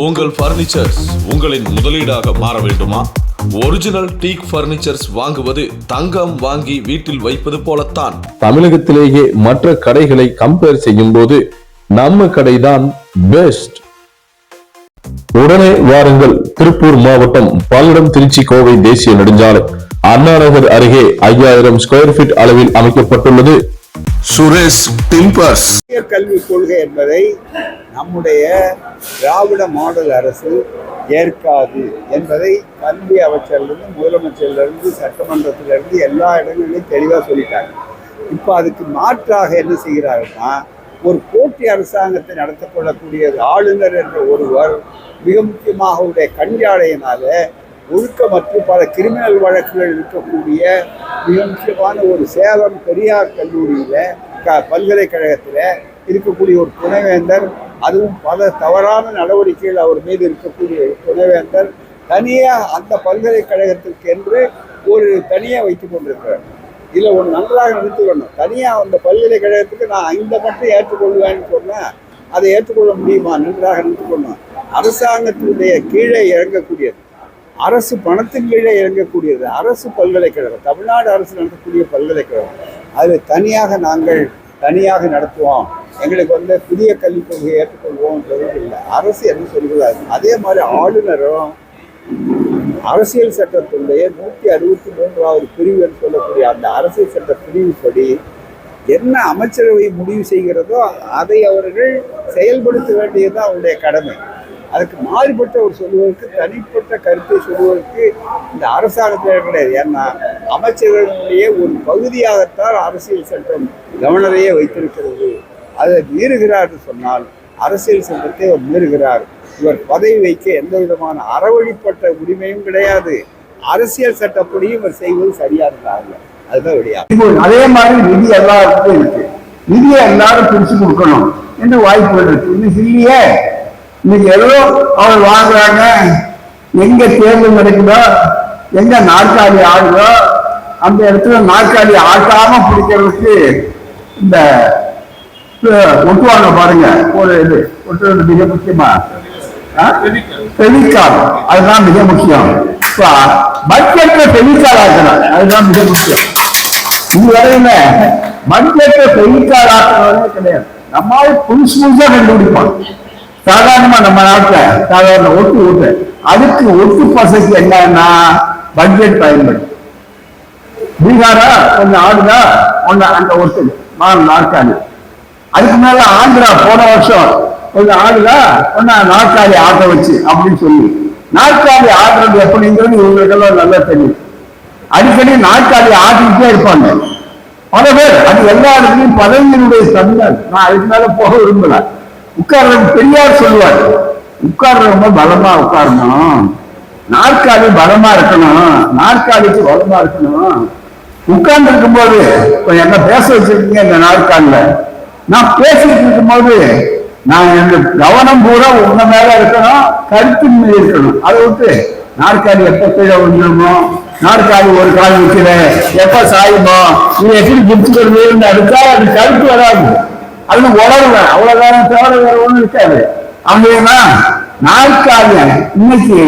உங்கள் பர்னிச்சர்ஸ் உங்களின் முதலீடாக மாற வேண்டுமா? ஒரிஜினல் டீக் பர்னிச்சர்ஸ் வாங்குவது தங்கம் வாங்கி வீட்டில் வைப்பது போலத்தான். தமிழகத்திலேயே மற்ற கடைகளை கம்பேர் செய்யும் போது நம்ம கடைதான் பெஸ்ட். உடனே வாருங்கள். திருப்பூர் மாவட்டம் பல்லடம் திருச்சி கோவை தேசிய நெடுஞ்சாலை அண்ணா நகர் அருகே 5000 ஸ்கொயர் ஃபீட் அளவில் அமைக்கப்பட்டுள்ளது சுரேஷ் டிம்பர்ஸ். கல்விக் கொள்கை என்பதை நம்முடைய திராவிட மாடல் அரசு ஏற்காது என்பதை கல்வி அமைச்சரிலிருந்து முதலமைச்சரிலிருந்து சட்டமன்றத்திலிருந்து எல்லா இடங்களிலும் தெளிவாக சொல்லிட்டாங்க. இப்போ அதுக்கு மாற்றாக என்ன செய்கிறாருன்னா, ஒரு போட்டி அரசாங்கத்தை நடத்தப்படக்கூடிய ஆளுநர் என்ற ஒருவர் மிக முக்கியமாக அவருடைய கண்காடையினால ஒழுக்கமற்று பல கிரிமினல் வழக்குகள் இருக்கக்கூடிய மிக முக்கியமான ஒரு சேலம் பெரியார் கல்லூரியில் பல்கலைக்கழகத்தில் இருக்கக்கூடிய ஒரு துணைவேந்தர், அதுவும் பல தவறான நடவடிக்கைகள் அவர் மீது இருக்கக்கூடிய ஒரு துணைவேந்தர் தனியாக அந்த பல்கலைக்கழகத்திற்கு என்று ஒரு தனியாக வைத்து கொண்டிருக்கிறார். இதில் ஒரு நன்றாக நிறுத்திக்கணும். தனியாக அந்த பல்கலைக்கழகத்துக்கு நான் இந்த மட்டும் ஏற்றுக்கொள்வேன்னு சொன்னேன், அதை ஏற்றுக்கொள்ள முடியுமா? நன்றாக நிறுத்திக்கணும். அரசாங்கத்தினுடைய கீழே இறங்கக்கூடியது, அரசு பணத்தின் கீழே இறங்கக்கூடியது அரசு பல்கலைக்கழகம், தமிழ்நாடு அரசு நடத்தக்கூடிய பல்கலைக்கழகம். அதில் தனியாக நடத்துவோம், எங்களுக்கு புதிய கல்விக் கொள்கையை ஏற்றுக்கொள்வோம் இல்லை. அரசு என்ன சொல்கிறாரு? அதே மாதிரி ஆளுநரும் அரசியல் சட்டத்தினுடைய 163வது பிரிவு என்று சொல்லக்கூடிய அந்த அரசியல் சட்ட பிரிவுப்படி என்ன அமைச்சரவை முடிவு செய்கிறதோ அதை அவர்கள் செயல்படுத்த வேண்டியது அவருடைய கடமை. அதுக்கு மாறுபட்ட ஒரு சொல்வதற்கு, தனிப்பட்ட கருத்தை சொல்வதற்கு இந்த அரசாங்கத்தில் கிடையாது. ஏன்னா அமைச்சர்களுடைய ஒரு பகுதியாகத்தான் அரசியல் சட்டம் கவர்னரையே வைத்திருக்கிறது. அதை மீறுகிறார் என்று சொன்னால் அரசியல் சட்டத்தை அவர் மீறுகிறார். இவர் பதவி வைக்க எந்த விதமான அறவழிப்பட்ட உரிமையும் கிடையாது. அரசியல் சட்டப்படியும் இவர் செய்வது சரியானதாக அதுதான் விடையாது. அதே மாதிரி நிதி எல்லாருக்கும் இருக்கு. நிதியை எல்லாரும் பிரிச்சு கொடுக்கணும் என்று வாய்ப்புகள் இருக்கு. இன்னைக்கு இல்லையே. இன்னைக்கு ஏதோ அவர் வாங்குறாங்க, எங்க தேர்தல் நடக்குதோ, எங்க நாற்காலி ஆடுதோ அந்த இடத்துல நாற்காலி ஆட்டாம பிடிக்கிறதுக்கு இந்த ஒட்டுவாங்க பாருங்க. ஒரு இது ஒட்டுறது மிக முக்கியமா பெவிக்கால், அதுதான் மிக முக்கியம். பட்ஜெட்ல பெவிக்கால் ஆக்கணும், அதுதான் மிக முக்கியம். இது வரையில பட்ஜெட்ல பெவிக்கால் ஆக்கணும்னே கிடையாது. நம்மளால புதுசா கண்டுபிடிப்போம். சாதாரணமா நம்ம நாட்டுல சாதாரண ஒட்டு அதுக்கு ஒட்டு பசைக்கு என்னன்னா பட்ஜெட் பயன்படும். பீகாரா கொஞ்சம் ஆடுதா ஒன்னு அந்த ஒட்டு நாற்காலி. அதுக்கு மேல ஆந்திரா போன வருஷம் கொஞ்சம் ஆடுதா ஒன்னா நாற்காலி ஆட்ட வச்சு அப்படின்னு சொல்லி நாற்காலி ஆடுறது எப்படிங்கிறது இவங்களுக்கெல்லாம் நல்லா தெரியும். அடிக்கடி நாற்காலி ஆட்டிக்கிட்டே இருப்பாங்க பல பேர். அது எல்லா இடத்துலையும் பதவியினுடைய தமிழர். நான் அதுக்கு மேல போக விரும்பல. உட்கார்றது பெரியார் சொல்லுவார், உட்கார்றவங்க பலமா உட்காரணும், நாற்காலி பலமா இருக்கணும், நாற்காலிக்கு பலமா இருக்கணும். உட்கார்ந்து இருக்கும் போது என்ன பேச வச்சிருக்கீங்க இந்த நாற்காலில, நான் பேசிட்டு இருக்கும் போது நான் எங்க கவனம் பூரா உங்க மேல இருக்கணும், கருத்தின் மீது இருக்கணும். அதை விட்டு நாற்காலி எப்ப கீழே விழுந்துருமோ, நாற்காலி ஒரு கால் வைக்கிற எப்ப சாயுமோ, நீ எப்படி பிடிச்சுக்கிறது அடுத்தா அது கருத்து வராது. அது உடல்வேன் அவ்வளவுதான், தவிர வேற ஒண்ணு இருக்காது. அப்படின்னா நாற்காலி இன்னைக்கு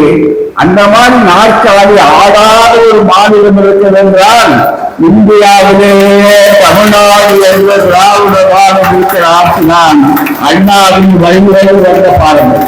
அந்த மாதிரி நாற்காலி ஆடாத ஒரு மாநிலம் இருக்கிறது என்றால் இந்தியாவிலே தமிழ்நாடு என்ற திராவிட மாடல் இருக்கிற ஆட்சிதான் அண்ணாவின் வழிமுறையில் வந்த பாருங்கள்.